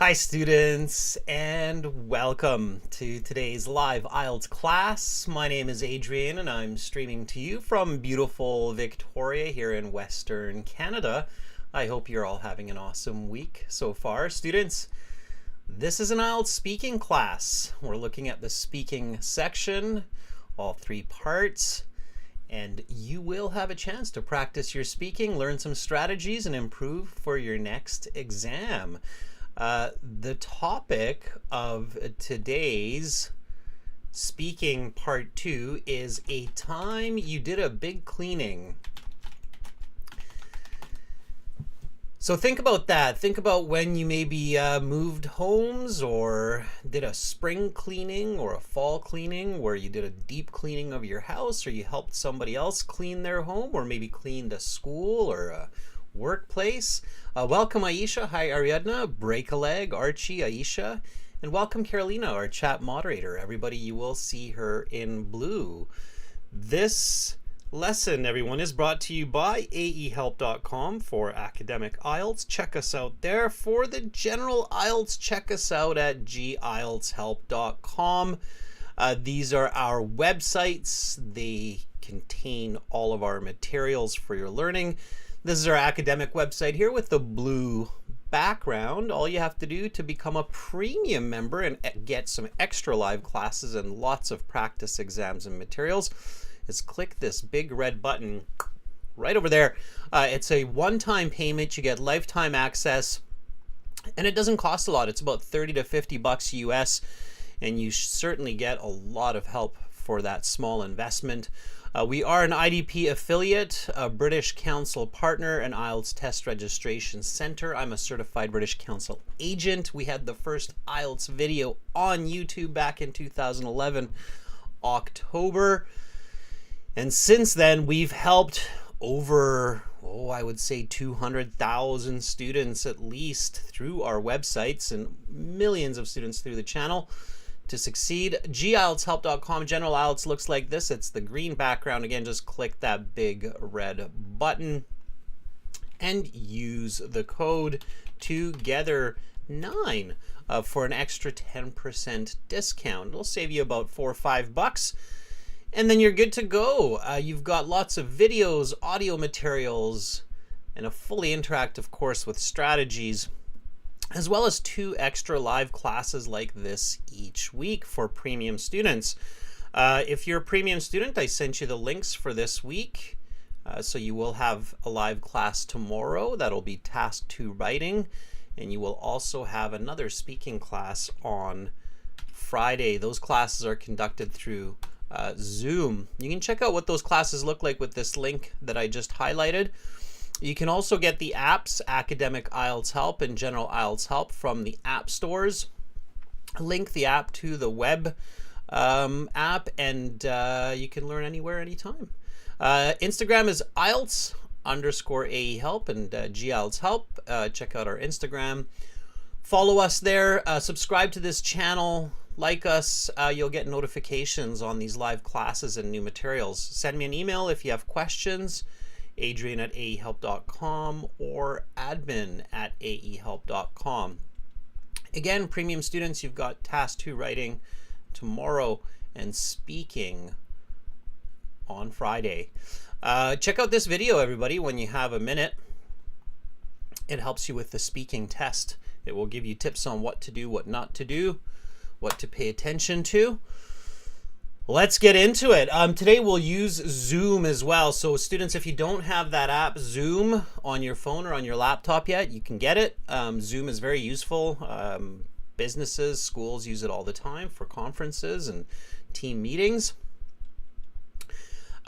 Hi students, and welcome to today's live IELTS class. My name is Adrian and I'm streaming to you from beautiful Victoria here in Western Canada. I hope you're all having an awesome week so far. Students, this is an IELTS speaking class. We're looking at the speaking section, all three parts, and you will have a chance to practice your speaking, learn some strategies, and improve for your next exam. The topic of today's speaking part 2 is a time you did a big cleaning. So think about that. Think about when you maybe moved homes or did a spring cleaning or a fall cleaning where you did a deep cleaning of your house, or you helped somebody else clean their home, or maybe cleaned a school or a workplace. Welcome Aisha, hi Ariadna, Break a Leg, Archie, Aisha, and welcome Carolina, our chat moderator. Everybody, you will see her in blue. This lesson, everyone, is brought to you by aehelp.com for academic IELTS. Check us out there. For the general IELTS, check us out at gieltshelp.com. These are our websites. They contain all of our materials for your learning. This is our academic website here with the blue background. All you have to do to become a premium member and get some extra live classes and lots of practice exams and materials is click this big red button right over there. It's a one-time payment. You get lifetime access, and it doesn't cost a lot. It's about 30 to 50 bucks US, and you certainly get a lot of help for that small investment. We are an IDP affiliate, a British Council partner, an IELTS test registration center. I'm a certified British Council agent. We had the first IELTS video on YouTube back in 2011, October. And since then, we've helped over, I would say 200,000 students at least through our websites, and millions of students through the channel to succeed. gieltshelp.com. General IELTS looks like this. It's the green background. Again, just click that big red button and use the code TOGETHER9 for an extra 10% discount. It'll save you about $4 or $5, and then you're good to go. You've got lots of videos, audio materials, and a fully interactive course with strategies, as well as 2 extra live classes like this each week for premium students. If you're a premium student, I sent you the links for this week. So you will have a live class tomorrow. That'll be task 2 writing. And you will also have another speaking class on Friday. Those classes are conducted through Zoom. You can check out what those classes look like with this link that I just highlighted. You can also get the apps, Academic IELTS Help and General IELTS Help, from the app stores. Link the app to the web app, and you can learn anywhere, anytime. Instagram is IELTS_AEHelp and GIELTS Help. Check out our Instagram. Follow us there. Subscribe to this channel. Like us. You'll get notifications on these live classes and new materials. Send me an email if you have questions. Adrian@aehelp.com or admin@aehelp.com. Again, premium students, you've got task 2 writing tomorrow and speaking on Friday. Check out this video, everybody, when you have a minute. It helps you with the speaking test. It will give you tips on what to do, what not to do, what to pay attention to. Let's get into it. Today we'll use Zoom as well. So students, if you don't have that app Zoom on your phone or on your laptop yet, you can get it. Zoom is very useful. Businesses, schools use it all the time for conferences and team meetings.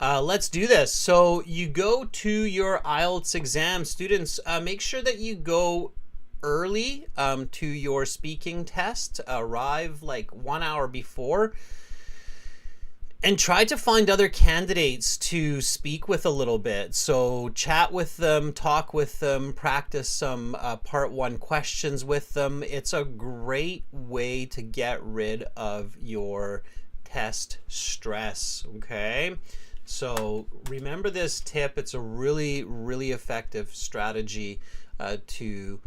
Let's do this. So you go to your IELTS exam. Students, make sure that you go early to your speaking test. Arrive like 1 hour before. And try to find other candidates to speak with a little bit. So chat with them, talk with them, practice some part 1 questions with them. It's a great way to get rid of your test stress, okay? So remember this tip. It's a really, really effective strategy to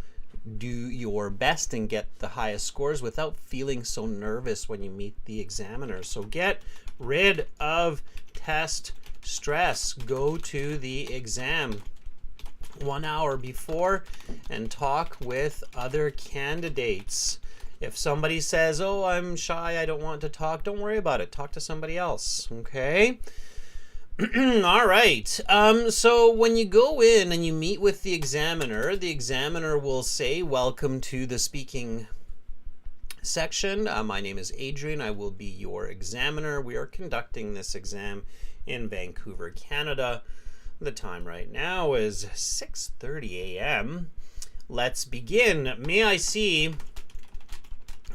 do your best and get the highest scores without feeling so nervous when you meet the examiner. So get rid of test stress. Go to the exam 1 hour before and talk with other candidates. If somebody says, oh, I'm shy, I don't want to talk, don't worry about it. Talk to somebody else, okay? All right. So when you go in and you meet with the examiner will say, welcome to the speaking section. My name is Adrian. I will be your examiner. We are conducting this exam in Vancouver, Canada. The time right now is 6:30 a.m. Let's begin. May I see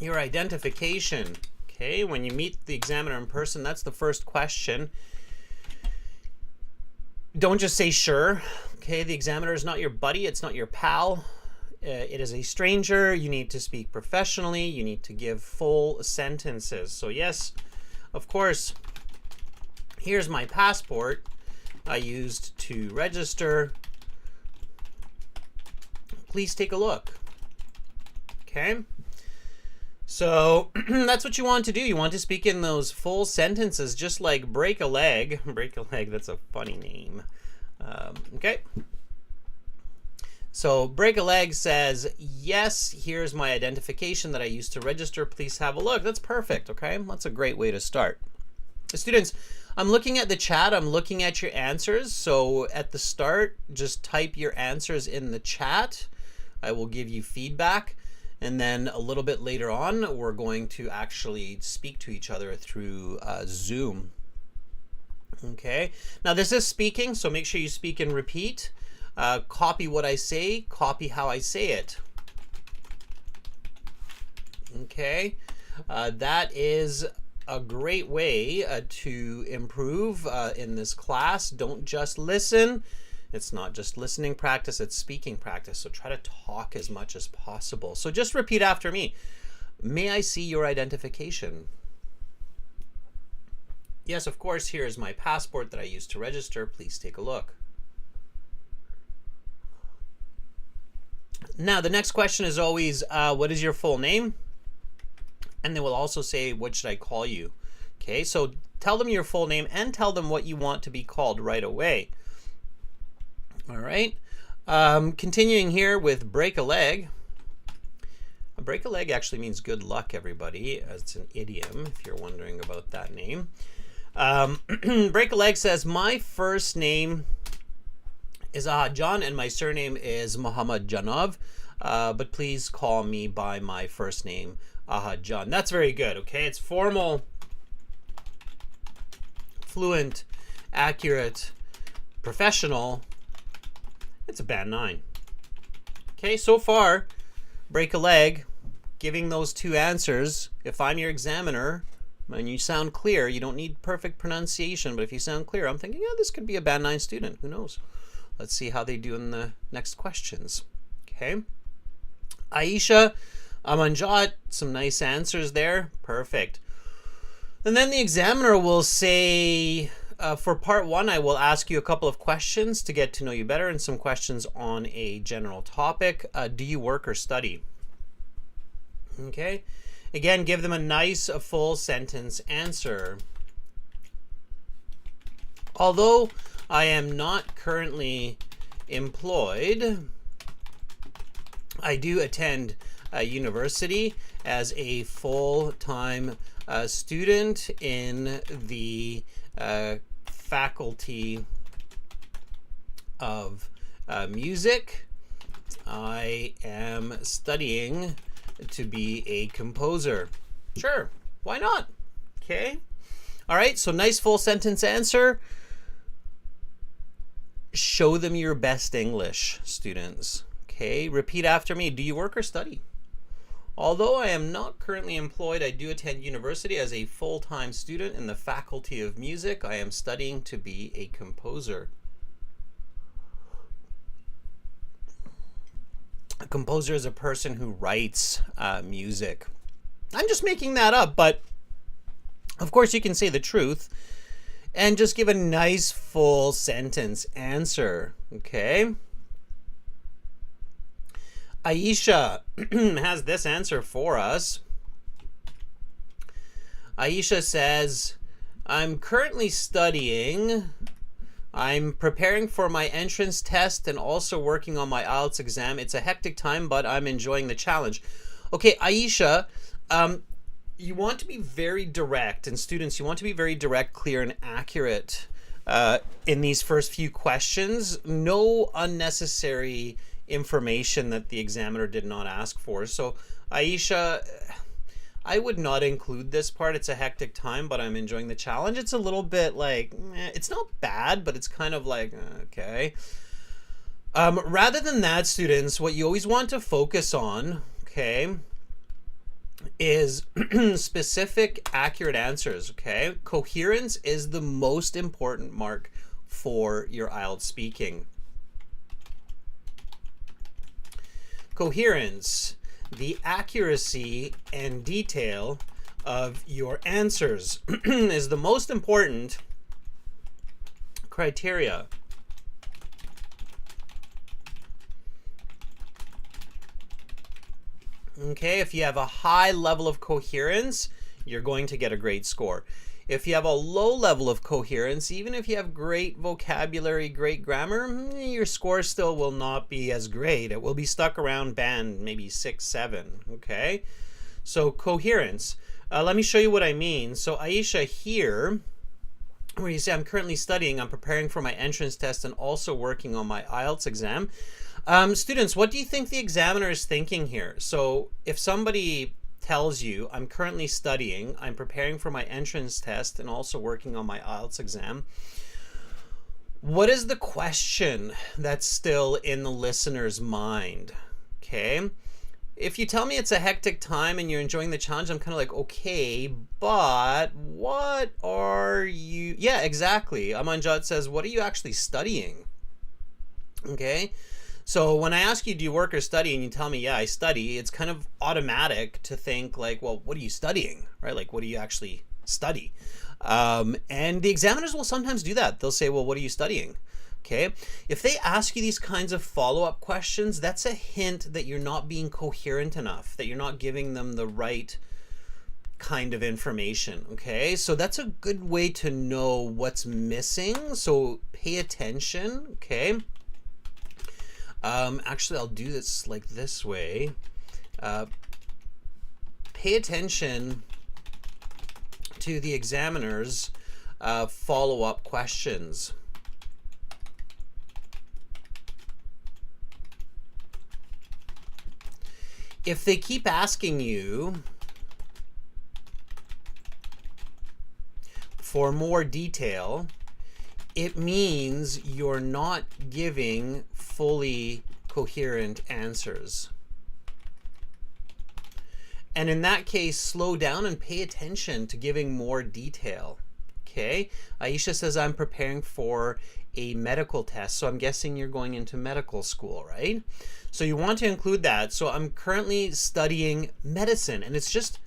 your identification? Okay, when you meet the examiner in person, that's the first question. Don't just say sure. Okay, the examiner is not your buddy, it's not your pal. It is a stranger. You need to speak professionally. You need to give full sentences. So yes, of course, here's my passport I used to register. Please take a look. Okay. So that's what you want to do. You want to speak in those full sentences, just like break a leg. Break a leg, that's a funny name. Okay. So break a leg says, yes, here's my identification that I used to register. Please have a look. That's perfect, okay? That's a great way to start. Students, I'm looking at the chat. I'm looking at your answers. So at the start, just type your answers in the chat. I will give you feedback. And then a little bit later on, we're going to actually speak to each other through Zoom. Okay. Now this is speaking, so make sure you speak and repeat. Copy what I say, copy how I say it. Okay. That is a great way to improve in this class. Don't just listen. It's not just listening practice, it's speaking practice. So try to talk as much as possible. So just repeat after me. May I see your identification? Yes, of course, here is my passport that I used to register. Please take a look. Now, the next question is always, what is your full name? And they will also say, what should I call you? Okay, so tell them your full name and tell them what you want to be called right away. All right, continuing here with break a leg. Break a leg actually means good luck, everybody. It's an idiom, if you're wondering about that name. Break a leg says, my first name is Ahadjan and my surname is Muhammad Janov, but please call me by my first name, Ahadjan. That's very good, okay? It's formal, fluent, accurate, professional. It's a band 9. Okay, so far, break a leg, giving those two answers. If I'm your examiner and you sound clear, you don't need perfect pronunciation, but if you sound clear, I'm thinking, yeah, this could be a band 9 student. Who knows? Let's see how they do in the next questions. Okay. Aisha, Amanjat, some nice answers there. Perfect. And then the examiner will say, for part 1, I will ask you a couple of questions to get to know you better and some questions on a general topic. Do you work or study? Okay. Again, give them a nice, full sentence answer. Although I am not currently employed, I do attend university as a full-time student in the faculty of music. I am studying to be a composer. Sure, why not? Okay. All right, so nice full sentence answer. Show them your best English, students. Okay, repeat after me. Do you work or study? Although I am not currently employed, I do attend university as a full-time student in the faculty of music. I am studying to be a composer. A composer is a person who writes music. I'm just making that up, but of course you can say the truth and just give a nice full sentence answer, okay? Aisha has this answer for us. Aisha says, I'm currently studying. I'm preparing for my entrance test and also working on my IELTS exam. It's a hectic time, but I'm enjoying the challenge. Okay, Aisha, you want to be very direct, and students, you want to be very direct, clear, and accurate in these first few questions. No unnecessary information that the examiner did not ask for. So, Aisha, I would not include this part. It's a hectic time, but I'm enjoying the challenge. It's a little bit like, it's not bad, but it's kind of like, okay. Rather than that, students, what you always want to focus on, okay, is specific, accurate answers, okay? Coherence is the most important mark for your IELTS speaking. Coherence, the accuracy and detail of your answers is the most important criteria. Okay, if you have a high level of coherence, you're going to get a great score. If you have a low level of coherence, even if you have great vocabulary, great grammar, your score still will not be as great. It will be stuck around band maybe 6, 7, okay? So coherence. Let me show you what I mean. So Aisha here, where you say, I'm currently studying, I'm preparing for my entrance test and also working on my IELTS exam. Students, what do you think the examiner is thinking here? So if somebody tells you, I'm currently studying, I'm preparing for my entrance test and also working on my IELTS exam, what is the question that's still in the listener's mind? Okay. If you tell me it's a hectic time and you're enjoying the challenge, I'm kind of like, okay, but what are you? Yeah, exactly. Amanjad says, what are you actually studying? Okay. So when I ask you, do you work or study, and you tell me, yeah, I study, it's kind of automatic to think like, well, what are you studying, right? Like, what do you actually study? And the examiners will sometimes do that. They'll say, well, what are you studying? Okay. If they ask you these kinds of follow-up questions, that's a hint that you're not being coherent enough, that you're not giving them the right kind of information. Okay. So that's a good way to know what's missing. So pay attention. Okay. Actually, I'll do this like this way. Pay attention to the examiner's follow-up questions. If they keep asking you for more detail, it means you're not giving fully coherent answers. And in that case, slow down and pay attention to giving more detail. Okay, Aisha says, I'm preparing for a medical test. So I'm guessing you're going into medical school, right? So you want to include that. So I'm currently studying medicine, and it's just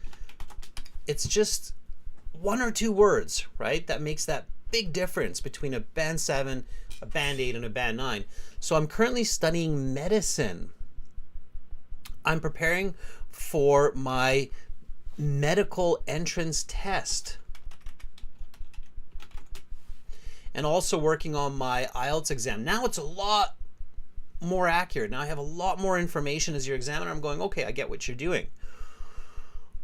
1 or 2 words, right? That makes that big difference between a band 7, a band 8, and a band 9. So I'm currently studying medicine. I'm preparing for my medical entrance test and also working on my IELTS exam. Now it's a lot more accurate. Now I have a lot more information as your examiner. I'm going, okay, I get what you're doing.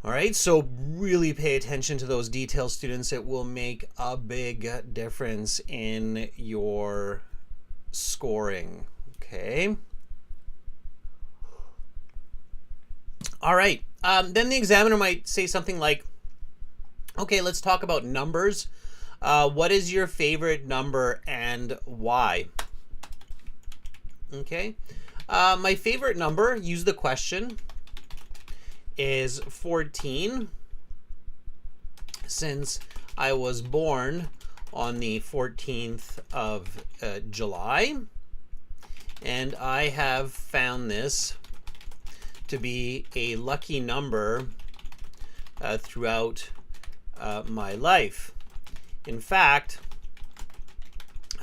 All right, so really pay attention to those details, students. It will make a big difference in your scoring, okay? All right, then the examiner might say something like, okay, let's talk about numbers. What is your favorite number and why? Okay, my favorite number, use the question, is 14, since I was born on the 14th of July, and I have found this to be a lucky number throughout my life. In fact,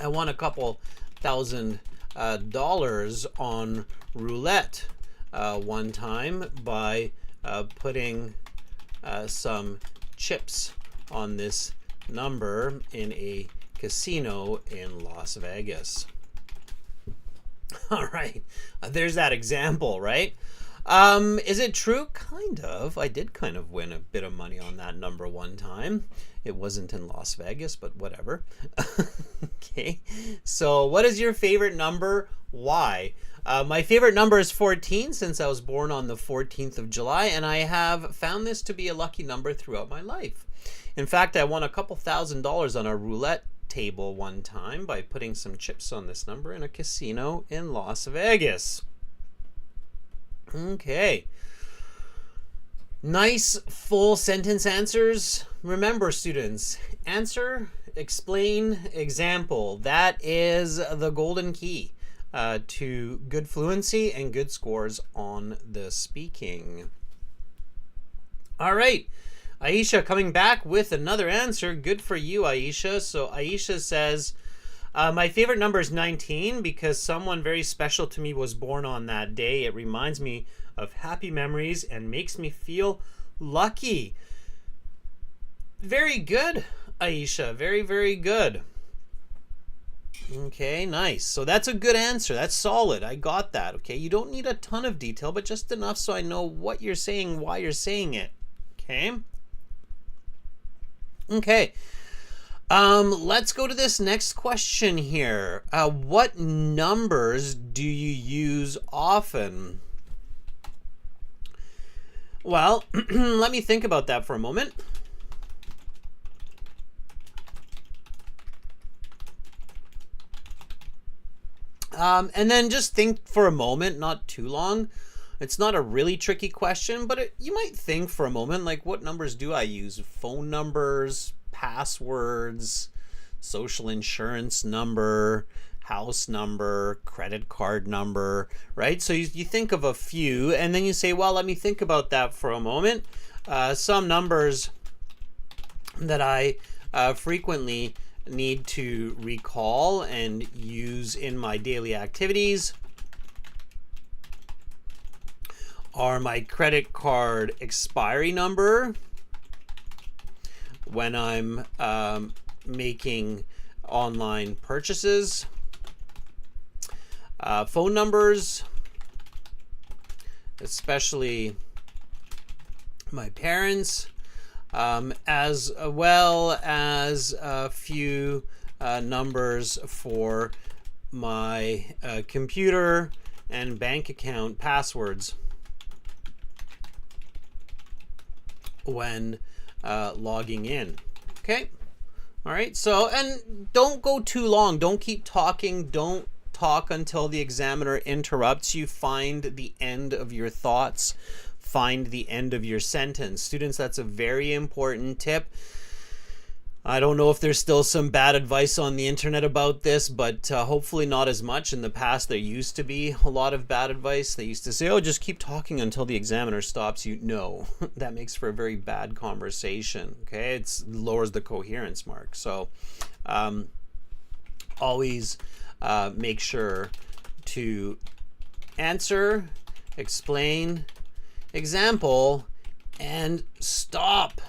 I won a couple $1,000 on roulette one time by putting some chips on this number in a casino in Las Vegas. All right, there's that example, right? Is it true? Kind of. I did kind of win a bit of money on that number one time. It wasn't in Las Vegas, but whatever. Okay, so what is your favorite number? Why? My favorite number is 14 since I was born on the 14th of July, and I have found this to be a lucky number throughout my life. In fact, I won a couple $1,000s on a roulette table one time by putting some chips on this number in a casino in Las Vegas. Okay. Nice full sentence answers. Remember, students, answer, explain, example. That is the golden key to good fluency and good scores on the speaking. All right. Aisha coming back with another answer. Good for you, Aisha. So Aisha says, my favorite number is 19 because someone very special to me was born on that day. It reminds me of happy memories and makes me feel lucky. Very good, Aisha. Very, very good. Okay, nice. So that's a good answer. That's solid. I got that. Okay, you don't need a ton of detail, but just enough so I know what you're saying, why you're saying it. Okay. Okay. Let's go to this next question here. What numbers do you use often? Well, let me think about that for a moment. And then just think for a moment, not too long. It's not a really tricky question, but you might think for a moment, like, what numbers do I use? Phone numbers, passwords, social insurance number, house number, credit card number, right? So you think of a few, and then you say, well, let me think about that for a moment. Some numbers that I frequently need to recall and use in my daily activities are my credit card expiry number when I'm making online purchases, phone numbers, especially my parents, as well as a few numbers for my computer and bank account passwords when logging in. Okay. All right. So, and don't go too long. Don't keep talking. Don't talk until the examiner interrupts you. Find the end of your thoughts. Find the end of your sentence. Students, that's a very important tip. I don't know if there's still some bad advice on the internet about this, but hopefully not as much. In the past, there used to be a lot of bad advice. They used to say, oh, just keep talking until the examiner stops you. No, that makes for a very bad conversation. Okay, it lowers the coherence mark. So always make sure to answer, explain, example, and stop.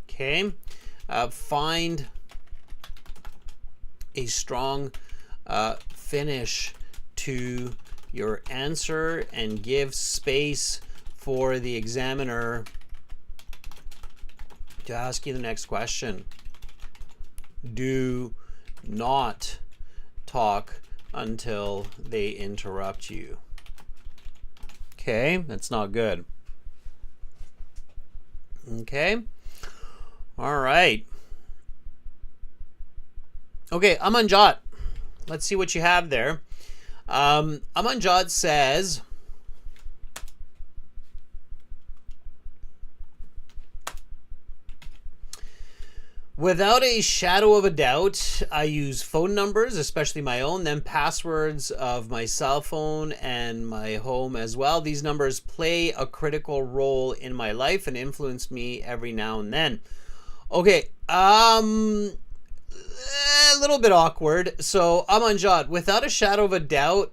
Okay. Find a strong finish to your answer and give space for the examiner to ask you the next question. Do not talk until they interrupt you. Okay, that's not good. Okay. All right. Okay, Amanjot. Let's see what you have there. Amanjot says, without a shadow of a doubt, I use phone numbers, especially my own, then passwords of my cell phone and my home as well. These numbers play a critical role in my life and influence me every now and then. Okay, a little bit awkward. So, Amanjot, without a shadow of a doubt,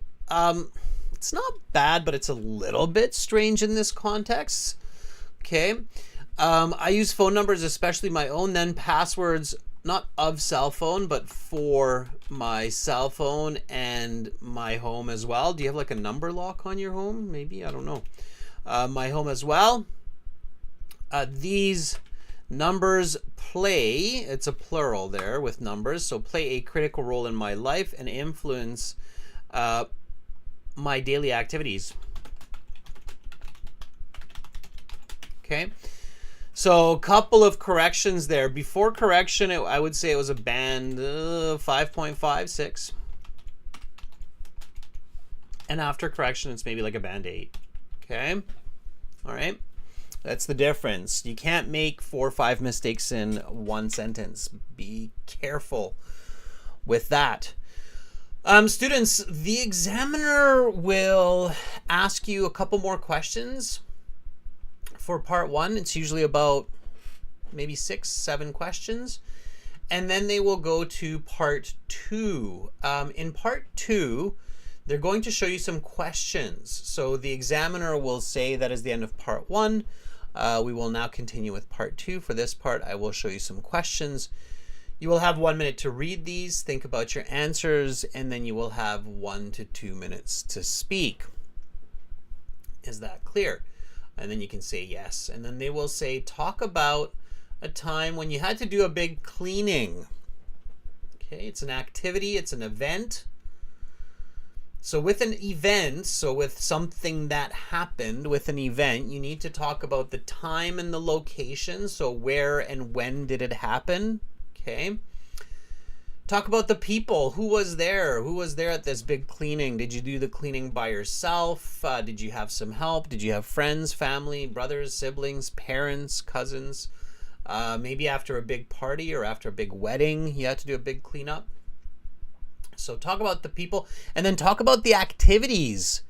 It's not bad, but it's a little bit strange in this context. Okay. I use phone numbers, especially my own, then passwords, not of cell phone, but for my cell phone and my home as well. Do you have like a number lock on your home? Maybe, I don't know. My home as well. These numbers play, it's a plural there with numbers, so play a critical role in my life and influence my daily activities. Okay. So a couple of corrections there. Before correction, I would say it was a band 5.56. And after correction, it's maybe like a band 8. Okay? All right? That's the difference. You can't make 4 or 5 mistakes in one sentence. Be careful with that. Students, the examiner will ask you a couple more questions. For part 1, it's usually about maybe 6, 7 questions. And then they will go to part 2. In part 2, they're going to show you some questions. So the examiner will say that is the end of part 1. We will now continue with part 2. For this part, I will show you some questions. You will have 1 minute to read these, think about your answers, and then you will have 1 to 2 minutes to speak. Is that clear? And then you can say yes. And then they will say, talk about a time when you had to do a big cleaning. Okay, it's an activity, it's an event. So with an event, so with something that happened with an event, you need to talk about the time and the location. So where and when did it happen? Okay. Talk about the people. Who was there? Who was there at this big cleaning? Did you do the cleaning by yourself? Did you have some help? Did you have friends, family, brothers, siblings, parents, cousins? Maybe after a big party or after a big wedding, you had to do a big cleanup. So talk about the people and then talk about the activities.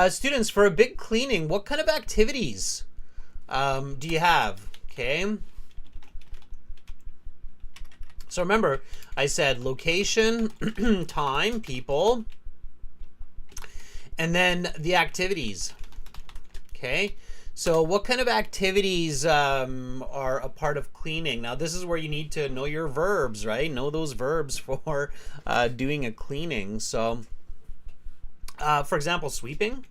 Students, for a big cleaning, what kind of activities do you have? Okay. So remember, I said location, time, people, and then the activities. Okay. So what kind of activities are a part of cleaning? Now, this is where you need to know your verbs, right? Know those verbs for doing a cleaning. So, for example, sweeping.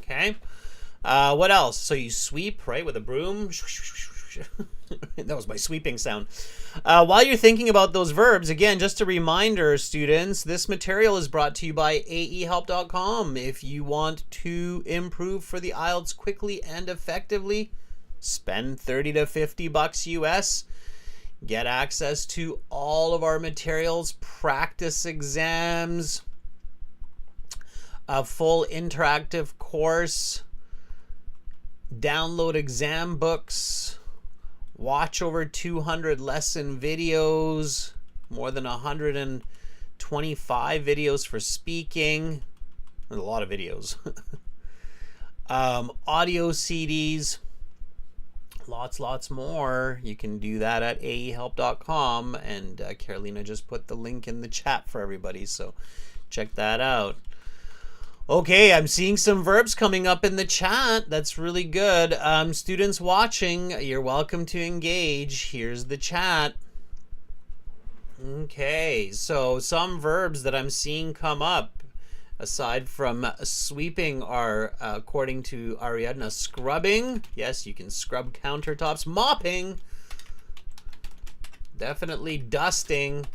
Okay. What else? So you sweep, right, with a broom. That was my sweeping sound. While you're thinking about those verbs, again, just a reminder, students, this material is brought to you by aehelp.com. If you want to improve for the IELTS quickly and effectively, spend 30 to 50 bucks US. Get access to all of our materials, practice exams, a full interactive course, download exam books, watch over 200 lesson videos, more than 125 videos for speaking. There's a lot of videos. Audio CDs, lots more. You can do that at aehelp.com, and Carolina just put the link in the chat for everybody, so check that out. Okay, I'm seeing some verbs coming up in the chat. That's really good. Students watching, you're welcome to engage. Here's the chat. Okay, so some verbs that I'm seeing come up, aside from sweeping, are, according to Ariadna, scrubbing. Yes, you can scrub countertops. Mopping. Definitely dusting.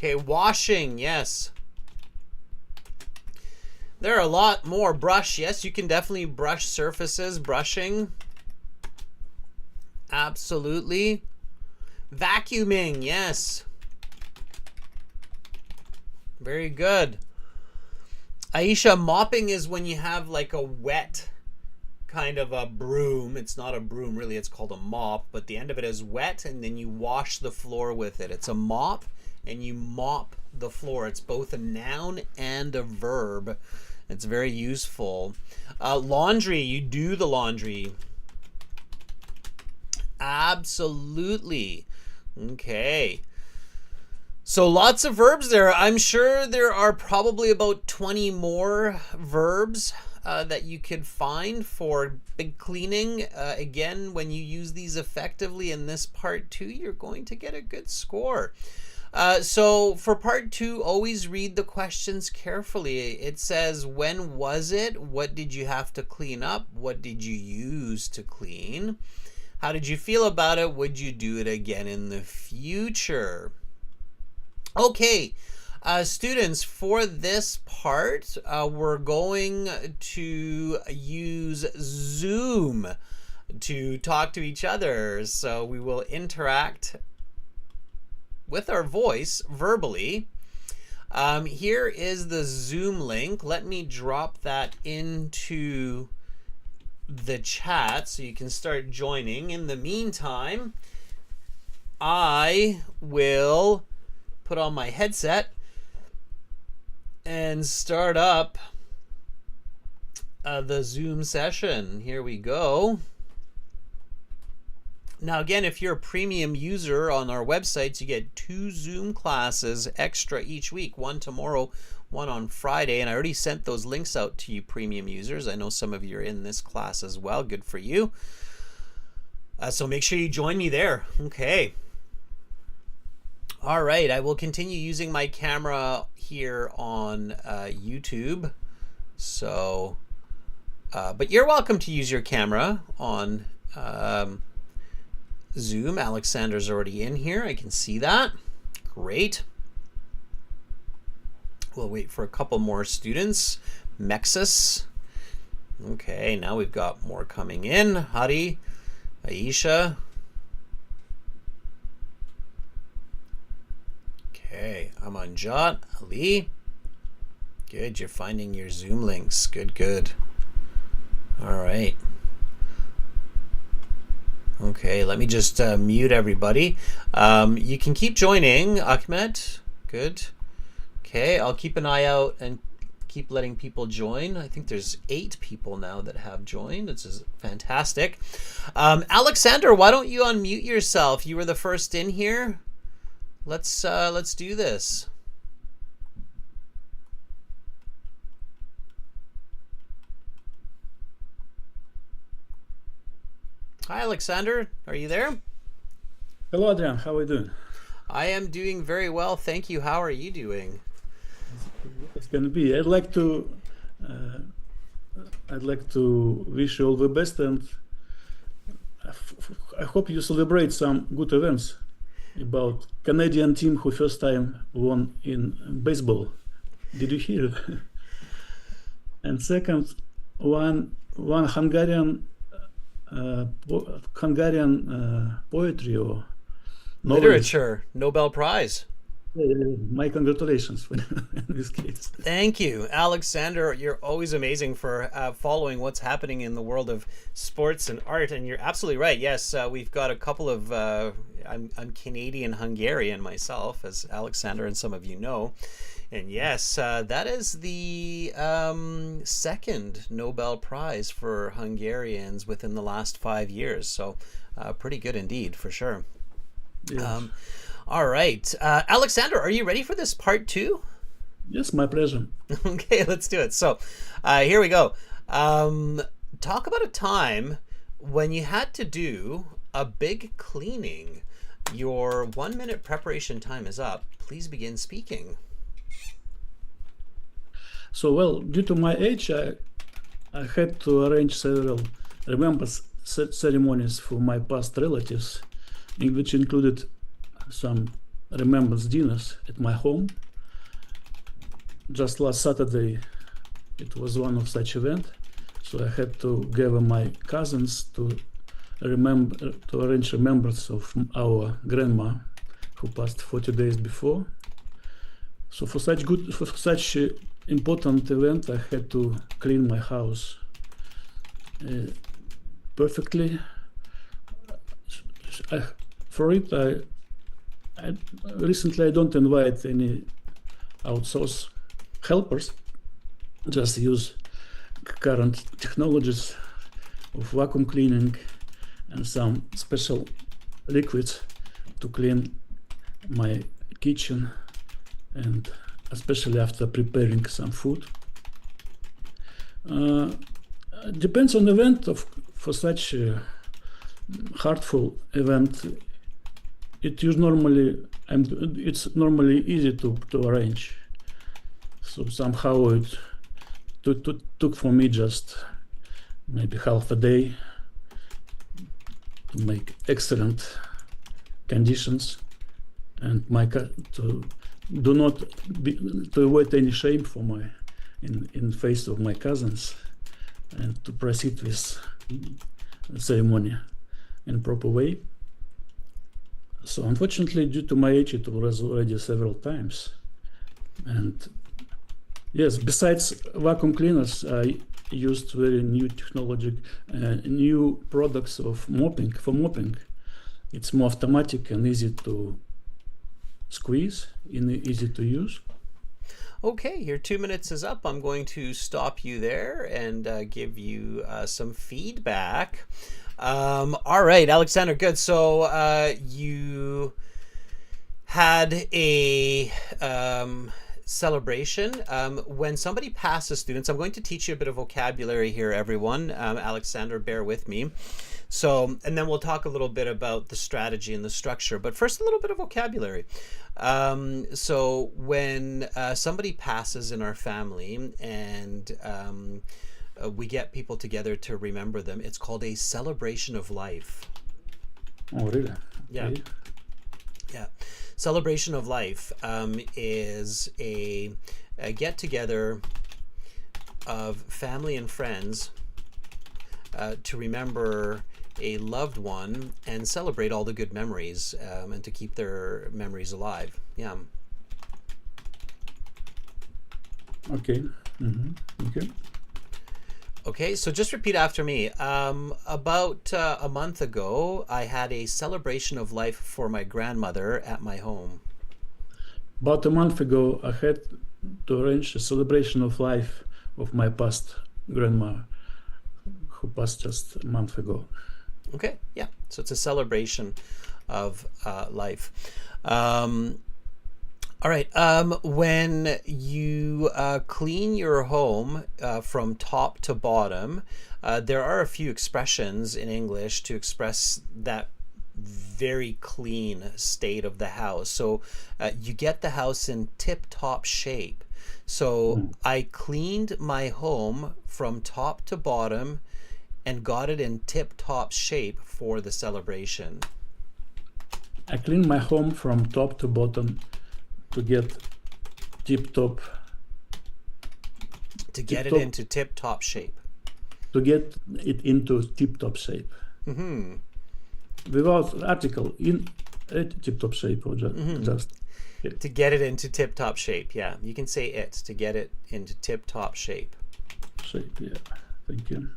Okay, washing, yes. There are a lot more. Brush, yes, you can definitely brush surfaces. Brushing. Absolutely. Vacuuming, yes. Very good. Aisha, mopping is when you have like a wet kind of a broom. It's not a broom, really. It's called a mop, but the end of it is wet, and then you wash the floor with it. It's a mop. And you mop the floor. It's both a noun and a verb. It's very useful. Laundry, you do the laundry. Absolutely. Okay. So lots of verbs there. I'm sure there are probably about 20 more verbs that you could find for big cleaning. Again, when you use these effectively in this part 2, you're going to get a good score. So for part 2, always read the questions carefully. It says, when was it? What did you have to clean up? What did you use to clean? How did you feel about it? Would you do it again in the future? Okay, students, for this part, we're going to use Zoom to talk to each other. So we will interact with our voice verbally. Here is the Zoom link. Let me drop that into the chat so you can start joining. In the meantime, I will put on my headset and start up the Zoom session. Here we go. Now again, if you're a premium user on our websites, you get 2 Zoom classes extra each week, one tomorrow, one on Friday, and I already sent those links out to you premium users. I know some of you are in this class as well. Good for you. So make sure you join me there. Okay. All right, I will continue using my camera here on YouTube. So, but you're welcome to use your camera on Zoom. Alexander's already in here. I can see that. Great. We'll wait for a couple more students. Mexus. Okay, now we've got more coming in. Hari, Aisha. Okay, Amanjot, Ali. Good, you're finding your Zoom links. Good, good. All right. Okay, let me just mute everybody. You can keep joining, Ahmed. Good. Okay, I'll keep an eye out and keep letting people join. I think there's 8 people now that have joined. This is fantastic. Alexander, why don't you unmute yourself? You were the first in here. Let's do this. Hi, Alexander. Are you there? Hello, Adrian. How are you doing? I am doing very well, thank you. How are you doing? It's going to be. I'd like to wish you all the best, and I hope you celebrate some good events about Canadian team who first time won in baseball. Did you hear it? And second, one Hungarian poetry or literature Nobel Prize. My congratulations in this case. Thank you, Alexander. You're always amazing for following what's happening in the world of sports and art, and you're absolutely right. Yes, we've got a couple of I'm Canadian Hungarian myself, as Alexander and some of you know. And yes, that is the second Nobel Prize for Hungarians within the last 5 years. So pretty good indeed, for sure. Yes. All right. Alexander, are you ready for this part 2? Yes, my pleasure. Okay, let's do it. So here we go. Talk about a time when you had to do a big cleaning. Your 1-minute preparation time is up. Please begin speaking. So, well, due to my age, I had to arrange several remembrance ceremonies for my past relatives, which included some remembrance dinners at my home. Just last Saturday, it was one of such events, so I had to gather my cousins to arrange remembrance of our grandma, who passed 40 days before. So for such important event, I had to clean my house perfectly. For it, recently I don't invite any outsource helpers. Just use current technologies of vacuum cleaning and some special liquids to clean my kitchen and especially after preparing some food. Depends on the event. For such a heartful event, it's normally easy to arrange. So somehow it took for me just maybe half a day to make excellent conditions, and to avoid any shame for in face of my cousins, and to proceed with the ceremony in proper way. So unfortunately, due to my age, it was already several times. And yes, besides vacuum cleaners, I used very new technology, new products for mopping. It's more automatic and easy to squeeze, easy to use. Okay, your 2 minutes is up. I'm going to stop you there and give you some feedback. All right, Alexander, good. So you had a celebration. When somebody passes, students, I'm going to teach you a bit of vocabulary here, everyone. Alexander, bear with me. So, and then we'll talk a little bit about the strategy and the structure, but first a little bit of vocabulary. So when somebody passes in our family and we get people together to remember them, it's called a celebration of life. Oh, really? Yeah. Okay. Yeah. Celebration of life is a get-together of family and friends to remember a loved one and celebrate all the good memories and to keep their memories alive. Yeah. Okay. Okay. Okay, so just repeat after me. About a month ago, I had a celebration of life for my grandmother at my home. About a month ago, I had to arrange a celebration of life of my past grandma, who passed just a month ago. Okay, yeah. So it's a celebration of life. All right. When you clean your home from top to bottom, there are a few expressions in English to express that very clean state of the house. So you get the house in tip-top shape. So I cleaned my home from top to bottom and got it in tip-top shape for the celebration. I cleaned my home from top to bottom to get tip-top. To get it into tip-top shape. To get it into tip-top shape. Mm-hmm. Without article, in tip-top shape, or just To get it into tip-top shape, yeah. You can say it, to get it into tip-top shape. Shape, yeah. Thank you.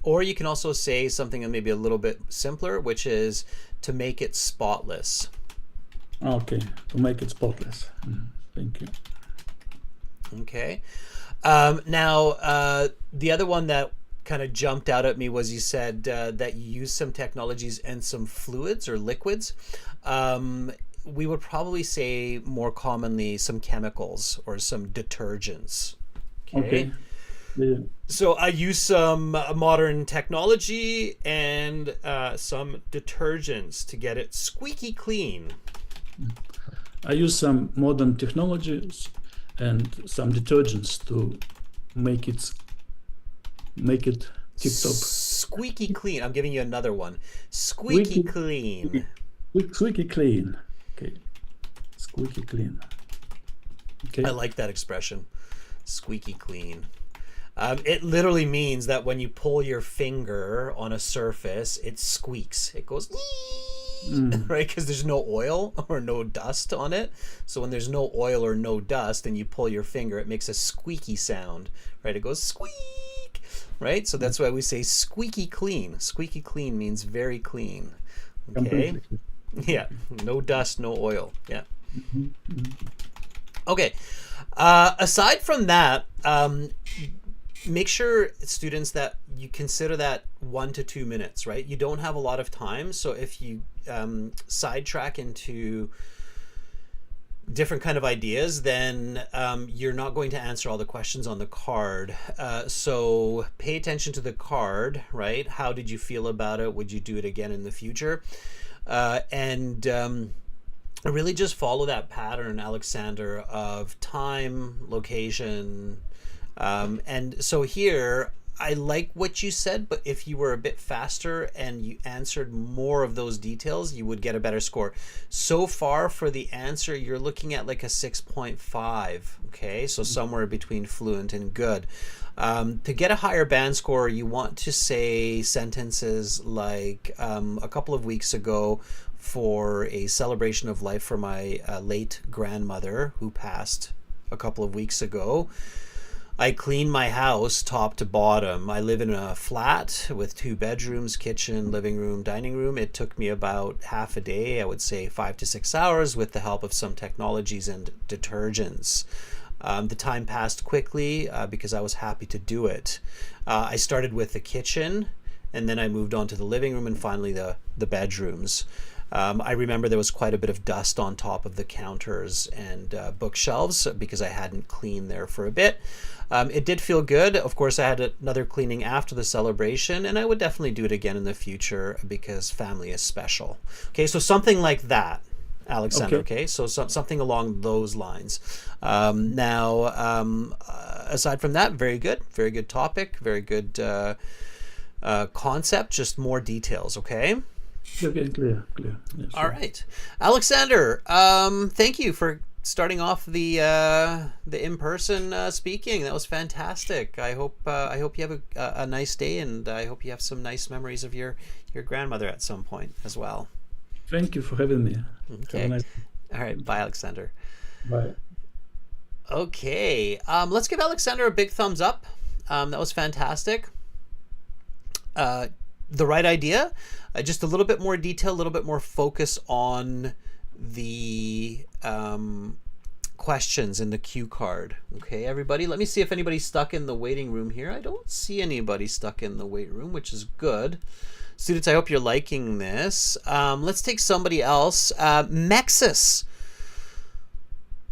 Or you can also say something maybe a little bit simpler, which is to make it spotless. Okay, to make it spotless. Thank you. Okay. Now, the other one that kind of jumped out at me was you said that you use some technologies and some fluids or liquids. We would probably say more commonly some chemicals or some detergents. Okay. Yeah. So I use some modern technology and some detergents to get it squeaky clean. I use some modern technologies and some detergents to make it tip-top. Squeaky clean. I'm giving you another one. Squeaky clean. Squeaky clean. Okay. Squeaky clean. Okay. I like that expression. Squeaky clean. It literally means that when you pull your finger on a surface, it squeaks. It goes, right? Because there's no oil or no dust on it. So when there's no oil or no dust and you pull your finger, it makes a squeaky sound, right? It goes squeak, right? So that's why we say squeaky clean. Squeaky clean means very clean. Okay. Completely. Yeah. No dust, no oil. Yeah. Okay. Aside from that, make sure, students, that you consider that 1 to 2 minutes, right? You don't have a lot of time. So if you sidetrack into different kind of ideas, then you're not going to answer all the questions on the card. So pay attention to the card, right? How did you feel about it? Would you do it again in the future? And really just follow that pattern, Alexander, of time, location. And so here, I like what you said, but if you were a bit faster and you answered more of those details, you would get a better score. So far for the answer, you're looking at like a 6.5. Okay, so somewhere between fluent and good. To get a higher band score, you want to say sentences like a couple of weeks ago, for a celebration of life for my late grandmother who passed a couple of weeks ago, I cleaned my house top to bottom. I live in a flat with 2 bedrooms, kitchen, living room, dining room. It took me about half a day, I would say 5 to 6 hours, with the help of some technologies and detergents. The time passed quickly because I was happy to do it. I started with the kitchen, and then I moved on to the living room, and finally the bedrooms. I remember there was quite a bit of dust on top of the counters and bookshelves because I hadn't cleaned there for a bit. It did feel good. Of course, I had another cleaning after the celebration, and I would definitely do it again in the future because family is special. Okay, so something like that, Alexander. Okay, so something along those lines. Aside from that, very good topic, very good concept, just more details. Okay. Okay, clear. Yes, all right, Alexander, thank you for starting off the in-person speaking. That was fantastic. I hope you have a nice day, and I hope you have some nice memories of your grandmother at some point as well. Thank you for having me. Okay. Have a nice day. All right, bye, Alexander. Bye. Okay, let's give Alexander a big thumbs up. That was fantastic. The right idea, just a little bit more detail, a little bit more focus on the questions in the cue card. Okay, everybody, let me see if anybody's stuck in the waiting room here. I don't see anybody stuck in the wait room, which is good. Students, I hope you're liking this. Let's take somebody else. Mexis.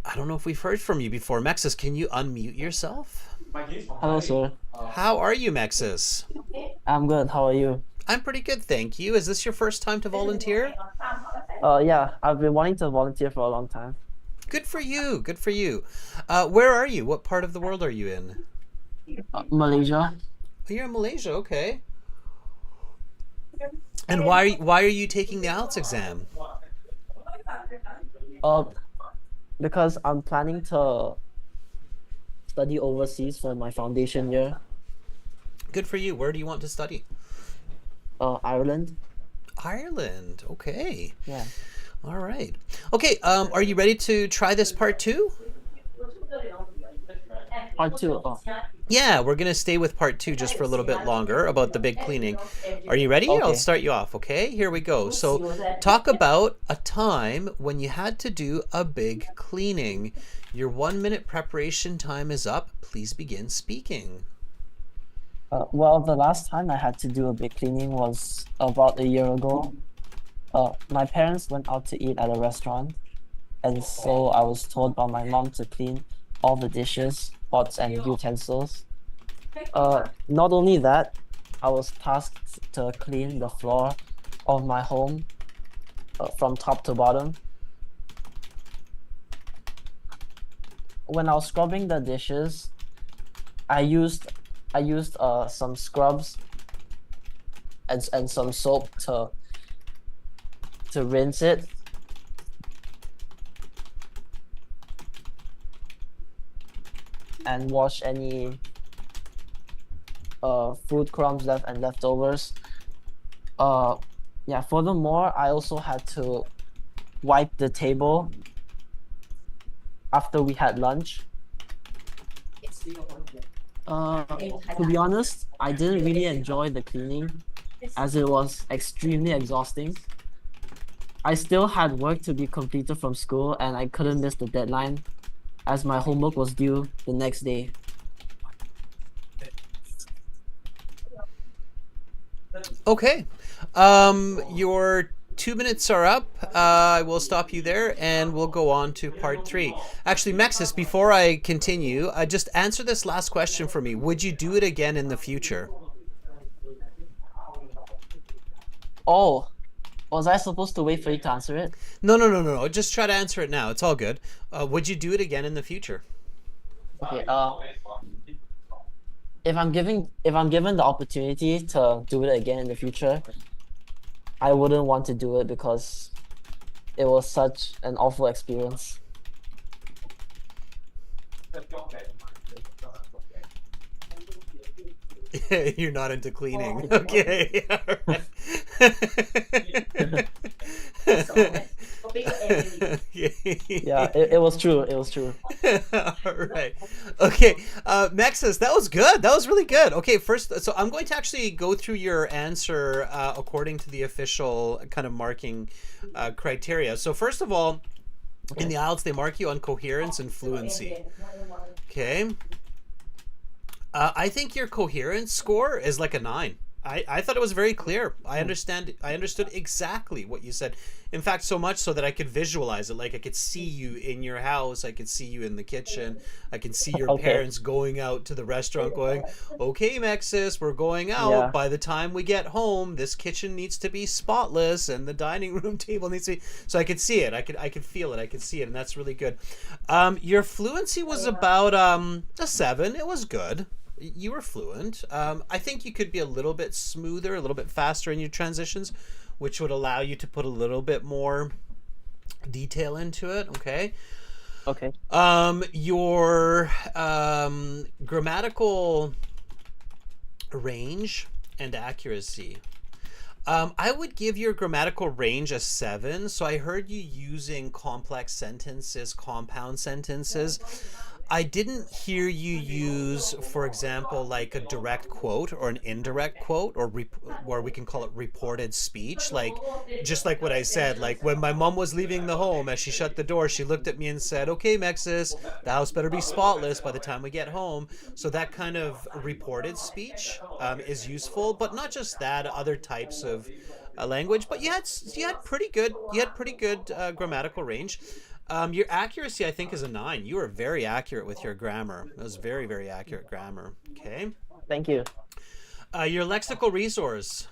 I don't know if we've heard from you before. Mexis, can you unmute yourself? Hello, sir. How are you, Mexis? I'm good. How are you? I'm pretty good, thank you. Is this your first time to volunteer? Yeah, I've been wanting to volunteer for a long time. Good for you. Good for you. Where are you? What part of the world are you in? Malaysia. Oh, you're in Malaysia. Okay. And why are you taking the IELTS exam? Because I'm planning to study overseas for my foundation year. Good for you. Where do you want to study? Ireland. Ireland. Okay. Yeah. All right. Okay. Are you ready to try this part 2? Part 2. Oh. Yeah, we're gonna stay with part 2 just for a little bit longer about the big cleaning. Are you ready? Okay. I'll start you off. Okay. Here we go. So, talk about a time when you had to do a big cleaning. Your 1-minute preparation time is up. Please begin speaking. Well, the last time I had to do a big cleaning was about a year ago. My parents went out to eat at a restaurant, and so I was told by my mom to clean all the dishes, pots, and utensils. Not only that, I was tasked to clean the floor of my home from top to bottom. When I was scrubbing the dishes, I used some scrubs and some soap to rinse it. And wash any food crumbs and leftovers. Yeah, furthermore, I also had to wipe the table after we had lunch. To be honest, I didn't really enjoy the cleaning as it was extremely exhausting. I still had work to be completed from school, and I couldn't miss the deadline as my homework was due the next day. Okay. Your 2 minutes are up. I will stop you there and we'll go on to part 3. Actually, Mexis, before I continue, just answer this last question for me. Would you do it again in the future? Oh, was I supposed to wait for you to answer it? No. Just try to answer it now. It's all good. Would you do it again in the future? Okay. If I'm given the opportunity to do it again in the future, I wouldn't want to do it because it was such an awful experience. You're not into cleaning. Okay. All right. Yeah, it was true. It was true. All right. Okay. Mexis, that was good. That was really good. Okay, first, so I'm going to actually go through your answer according to the official kind of marking criteria. So first of all, in the IELTS, they mark you on coherence and fluency. Okay. I think your coherence score is like a 9. I thought it was very clear. I understood exactly what you said. In fact, so much so that I could visualize it. Like I could see you in your house. I could see you in the kitchen. I can see your parents going out to the restaurant going, okay, Mexis, we're going out. Yeah. By the time we get home, this kitchen needs to be spotless and the dining room table needs to be... So I could see it. I could feel it. I could see it. And that's really good. Your fluency was about a 7. It was good. You were fluent. I think you could be a little bit smoother, a little bit faster in your transitions, which would allow you to put a little bit more detail into it. Okay. Okay. Your grammatical range and accuracy. I would give your grammatical range a 7. So I heard you using complex sentences, compound sentences. I didn't hear you use, for example, like a direct quote or an indirect quote, or where we can call it reported speech. Like, just like what I said, like when my mom was leaving the home, as she shut the door, she looked at me and said, okay, Mexis, the house better be spotless by the time we get home. So that kind of reported speech is useful, but not just that, other types of language. But you had pretty good grammatical range. Your accuracy, I think, is a 9. You were very accurate with your grammar. It was very, very accurate grammar. Okay. Thank you. Your lexical resource.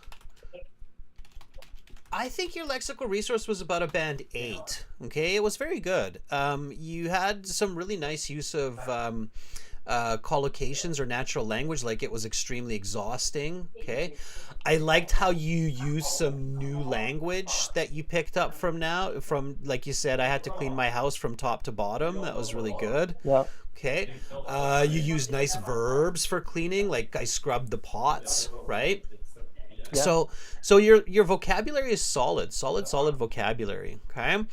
I think your lexical resource was about a band 8. Okay. It was very good. You had some really nice use of collocations or natural language, like it was extremely exhausting. Okay. I liked how you used some new language that you picked up from like you said, I had to clean my house from top to bottom. That was really good. Yeah. Okay. You used nice verbs for cleaning, like I scrubbed the pots, right? Yeah. So your vocabulary is solid vocabulary. Okay.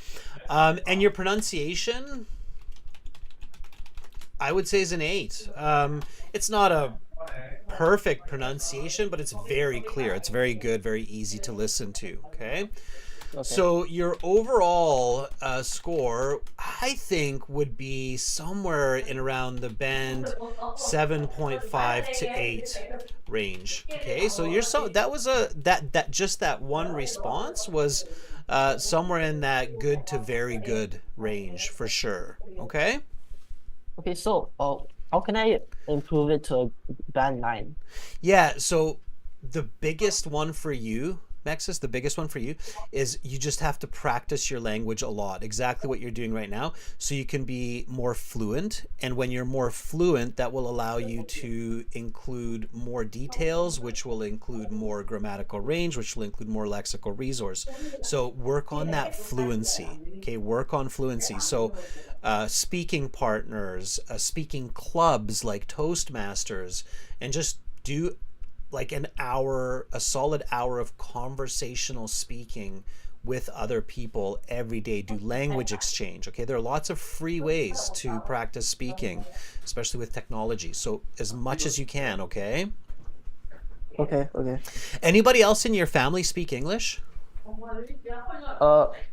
And your pronunciation, I would say, is an 8. It's not a perfect pronunciation, but it's very clear. It's very good, very easy to listen to. Okay. So your overall score, I think, would be somewhere in around the band 7.5 to 8 range. Okay. So that was that one response was somewhere in that good to very good range for sure. Okay. Okay, so how can I improve it to band 9? Yeah, so the biggest one for you, Mexis, the biggest one for you is you just have to practice your language a lot, exactly what you're doing right now, so you can be more fluent. And when you're more fluent, that will allow you to include more details, which will include more grammatical range, which will include more lexical resource. So work on that fluency. Okay, work on fluency. So speaking partners, speaking clubs like Toastmasters, and just do like a solid hour of conversational speaking with other people every day. Do language exchange. Okay, there are lots of free ways to practice speaking, especially with technology. So as much as you can. Okay. Okay. Anybody else in your family speak English?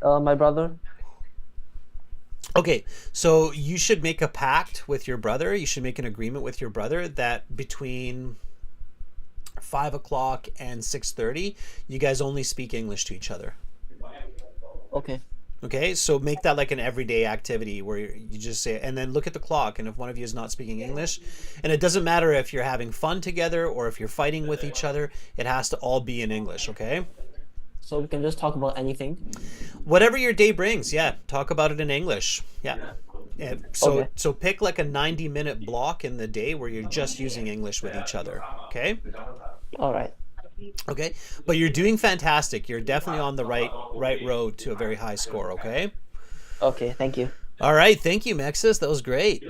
My brother. Okay, so you should make a pact with your brother. You should make an agreement with your brother that between 5 o'clock and 6:30, you guys only speak English to each other. Okay. Okay, so make that like an everyday activity where you just say, and then look at the clock. And if one of you is not speaking English, and it doesn't matter if you're having fun together or if you're fighting with each other, it has to all be in English, okay? So we can just talk about anything. Whatever your day brings, yeah, talk about it in English. Yeah. So Okay. so pick like a 90-minute block in the day where you're just using English with each other, okay? All right. Okay, but you're doing fantastic. You're definitely on the right road to a very high score, okay? Okay. Thank you. All right, thank you, Mexis. That was great.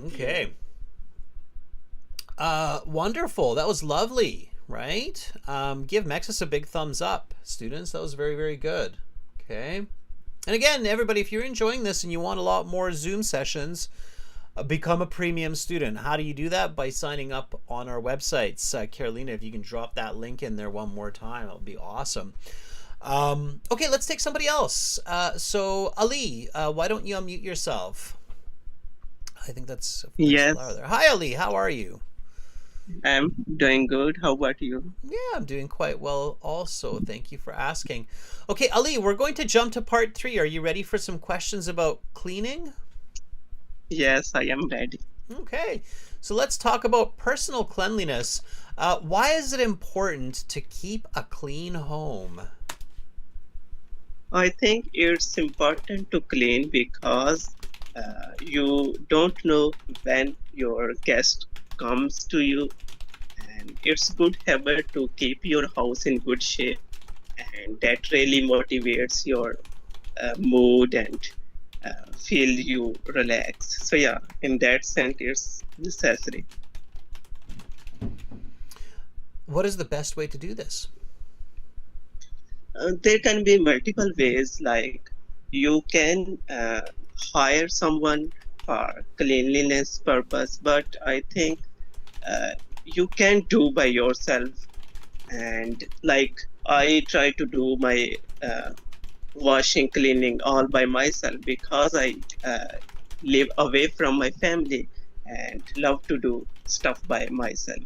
Okay. Wonderful. That was lovely, right? Give Mexis a big thumbs up, students. That was very, very good. Okay. And again, everybody, if you're enjoying this and you want a lot more Zoom sessions, become a premium student. How do you do that? By signing up on our websites. Carolina, if you can drop that link in there one more time, that would be awesome. Okay, let's take somebody else. So Ali, why don't you unmute yourself? I think that's a nice Yes, flower there. Hi Ali, how are you? I'm doing good. How about you? Yeah, I'm doing quite well also. Thank you for asking. Okay, Ali, we're going to jump to part 3. Are you ready for some questions about cleaning? Yes, I am ready. Okay, so let's talk about personal cleanliness. Why is it important to keep a clean home? I think it's important to clean because you don't know when your guest comes to you, and it's good habit to keep your house in good shape, and that really motivates your mood and feel you relax. So yeah, in that sense, it's necessary. What is the best way to do this? There can be multiple ways, like you can hire someone for cleanliness purpose, but I think uh, you can do by yourself. And like I try to do my washing, cleaning all by myself because I live away from my family and love to do stuff by myself.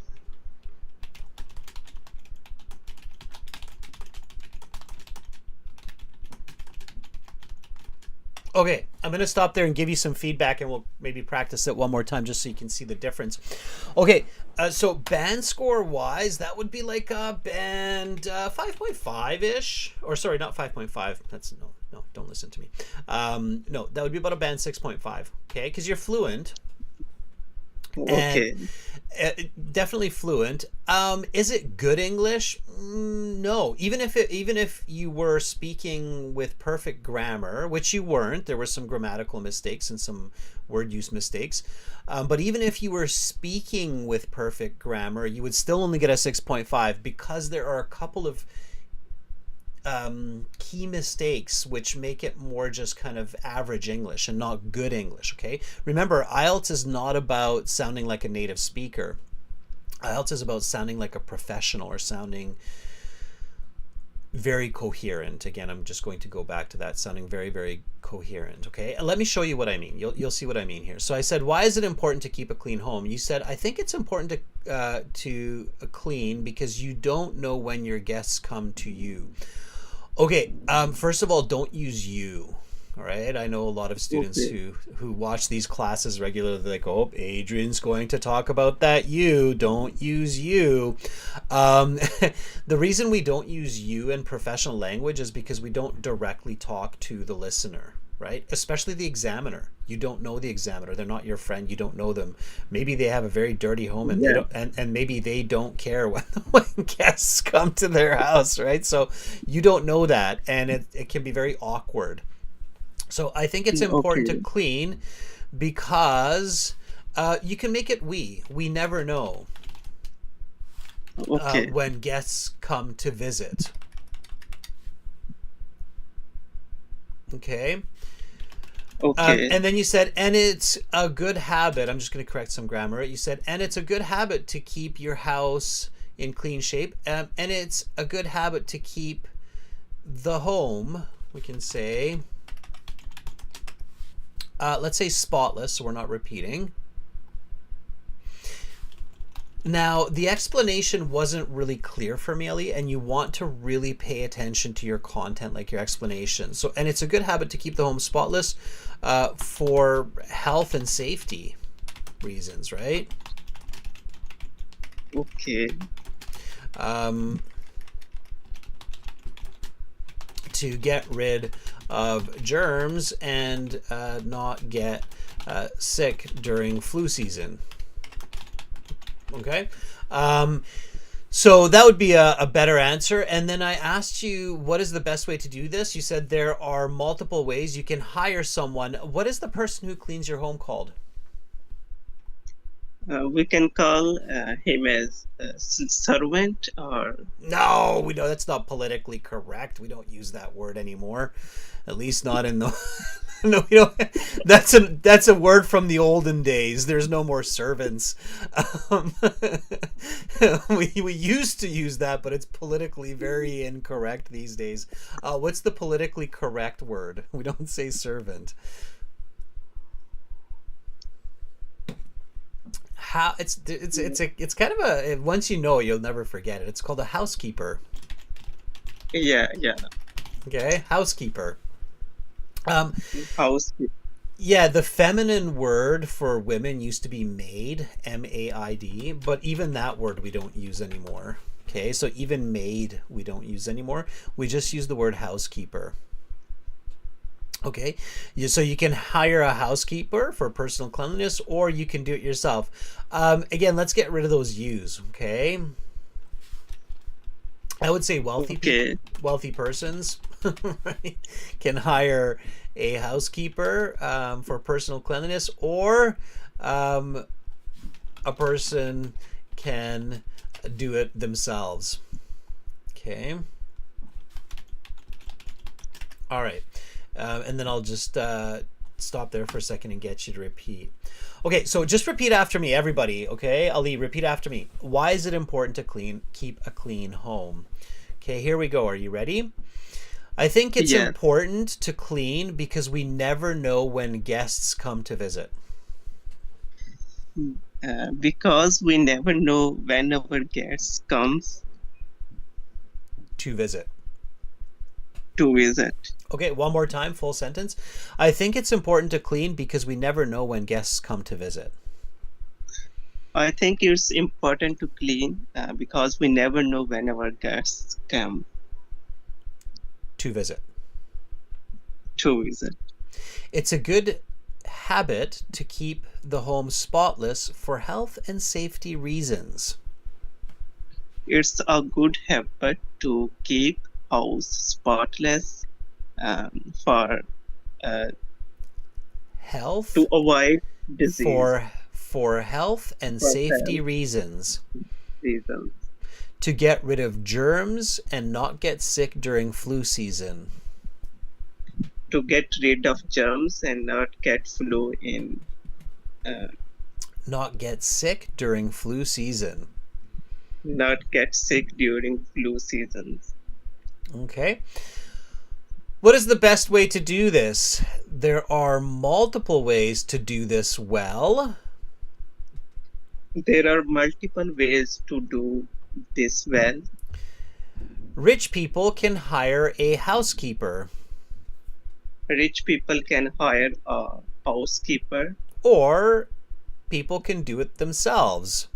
Okay, I'm going to stop there and give you some feedback, and we'll maybe practice it one more time just so you can see the difference. Okay, so band score wise, that would be like a band 5.5-ish. Or sorry, not 5.5. That's no, don't listen to me. No, that would be about a band 6.5. Okay, because you're fluent. Okay. And definitely fluent. Is it good English? No. Even if you were speaking with perfect grammar, which you weren't, there were some grammatical mistakes and some word use mistakes. But even if you were speaking with perfect grammar, you would still only get a 6.5 because there are a couple of key mistakes which make it more just kind of average English and not good English. Okay, remember, IELTS is not about sounding like a native speaker. IELTS is about sounding like a professional or sounding very coherent. Again, I'm just going to go back to that, sounding very, very coherent. Okay, let me show you what I mean. You'll see what I mean here. So I said, why is it important to keep a clean home? You said, I think it's important to clean because you don't know when your guests come to you. Okay, first of all, don't use you. All right, I know a lot of students Okay. who watch these classes regularly. They're like, oh, Adrian's going to talk about that you. Don't use you. The reason we don't use you in professional language is because we don't directly talk to the listener, right? Especially the examiner. You don't know the examiner. They're not your friend. You don't know them. Maybe they have a very dirty home, and they Yeah. don't, and maybe they don't care when guests come to their house, right? So you don't know that, and it can be very awkward. So I think it's important to Okay. clean because you can make it we. We never know Okay. when guests come to visit. Okay. Okay. And then you said, and it's a good habit. I'm just going to correct some grammar. You said, and it's a good habit to keep your house in clean shape. And it's a good habit to keep the home, we can say, let's say spotless, so we're not repeating. Now, the explanation wasn't really clear for me, Ellie, and you want to really pay attention to your content, like your explanation. So, and it's a good habit to keep the home spotless for health and safety reasons, right? Okay. To get rid of germs and not get sick during flu season. Okay. So that would be a better answer. And then I asked you, what is the best way to do this? You said there are multiple ways. You can hire someone. What is the person who cleans your home called? We can call him as a servant, or No, we know that's not politically correct. We don't use that word anymore. At least not in the no, we don't. That's a word from the olden days. There's no more servants. Um, we used to use that, but it's politically very incorrect these days. What's the politically correct word? We don't say servant. How it's kind of a, once you know it, you'll never forget it. It's called a housekeeper. yeah, Okay, housekeeper. house. Yeah, the feminine word for women used to be maid, M-A-I-D, but even that word we don't use anymore. Okay, so even maid we don't use anymore. We just use the word housekeeper. Okay, so you can hire a housekeeper for personal cleanliness, or you can do it yourself. Again, let's get rid of those U's. Okay, I would say wealthy Okay. wealthy persons right, can hire a housekeeper for personal cleanliness, or a person can do it themselves. Okay. All right. And then I'll just stop there for a second and get you to repeat. Okay, so just repeat after me, everybody. Okay, Ali, repeat after me. Why is it important to keep a clean home? Okay, here we go. Are you ready? I think it's Yes. important to clean because we never know when guests come to visit. Because we never know when our guest comes To visit. to visit. Okay, one more time, full sentence. I think it's important to clean because we never know when guests come to visit. I think it's important to clean because we never know when our guests come To visit. to visit. It's a good habit to keep the home spotless for health and safety reasons. It's a good habit to keep house spotless for Health to avoid disease for health and For safety health. reasons. reasons. To get rid of germs and not get sick during flu season. To get rid of germs and not get flu in Not get sick during flu season. not get sick during flu seasons. Okay. What is the best way to do this? There are multiple ways to do this well. There are multiple ways to do this well. Rich people can hire a housekeeper, Rich people can hire a housekeeper, or people can do it themselves.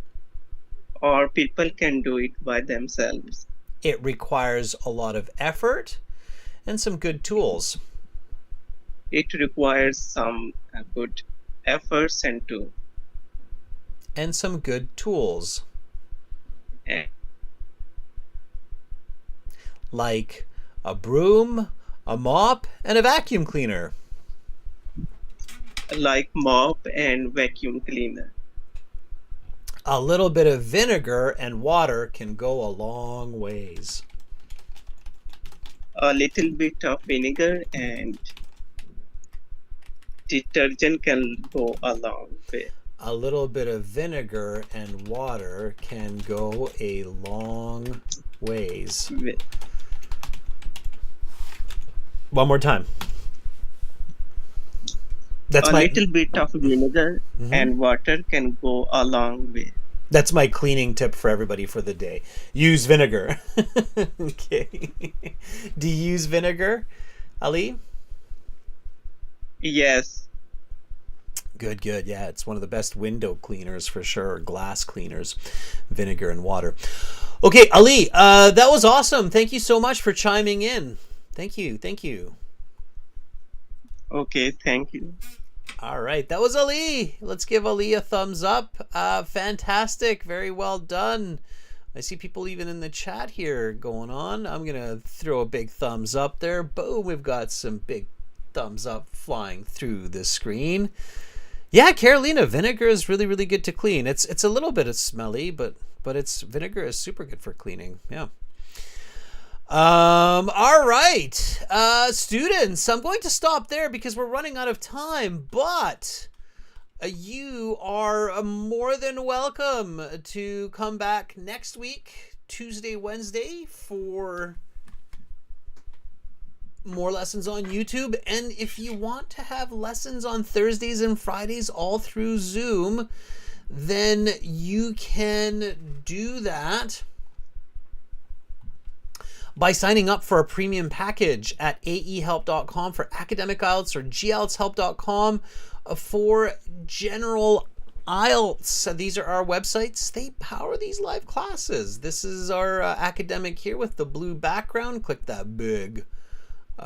or people can do it by themselves. It requires a lot of effort and some good tools. It requires some good efforts and Some good tools, and like a broom, a mop, and a vacuum cleaner. like mop and vacuum cleaner. A little bit of vinegar and water can go a long ways. A little bit of vinegar and detergent can go a long way. A little bit of vinegar and water can go a long ways. One more time. That's A my little bit of vinegar Mhm. and water can go a long way. That's my cleaning tip for everybody for the day. Use vinegar. Okay. Do you use vinegar, Ali? Yes. Good, good. Yeah, it's one of the best window cleaners for sure, or glass cleaners, vinegar and water. Okay, Ali, that was awesome. Thank you so much for chiming in. Thank you, thank you. Okay, thank you. All right, that was Ali. Let's give Ali a thumbs up. Fantastic, very well done. I see people even in the chat here going on. I'm gonna throw a big thumbs up there. Boom, we've got some big thumbs up flying through the screen. Yeah, Carolina, vinegar is really, really good to clean. It's a little bit smelly, but it's vinegar is super good for cleaning. Yeah. All right, students, I'm going to stop there because we're running out of time, but you are more than welcome to come back next week, Tuesday, Wednesday, for more lessons on YouTube. And if you want to have lessons on Thursdays and Fridays all through Zoom, then you can do that by signing up for a premium package at aehelp.com for academic IELTS or glshelp.com for general IELTS. These are our websites. They power these live classes. This is our academic here with the blue background. Click that big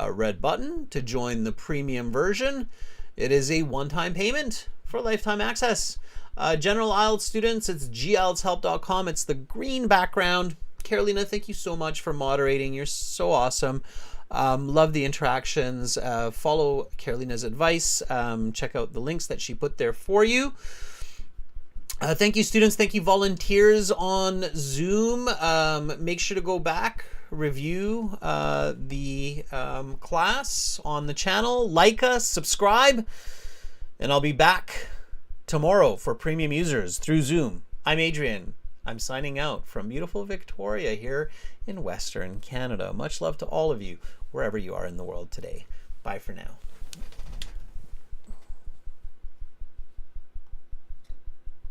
red button to join the premium version. It is a one-time payment for lifetime access. General IELTS students, it's glshelp.com. It's the green background. Carolina, thank you so much for moderating. You're so awesome. Love the interactions. Follow Carolina's advice. Check out the links that she put there for you. Thank you, students. Thank you, volunteers on Zoom. Make sure to go back, review the class on the channel, like us, subscribe, and I'll be back tomorrow for premium users through Zoom. I'm Adrian. I'm signing out from beautiful Victoria here in Western Canada. Much love to all of you, wherever you are in the world today. Bye for now.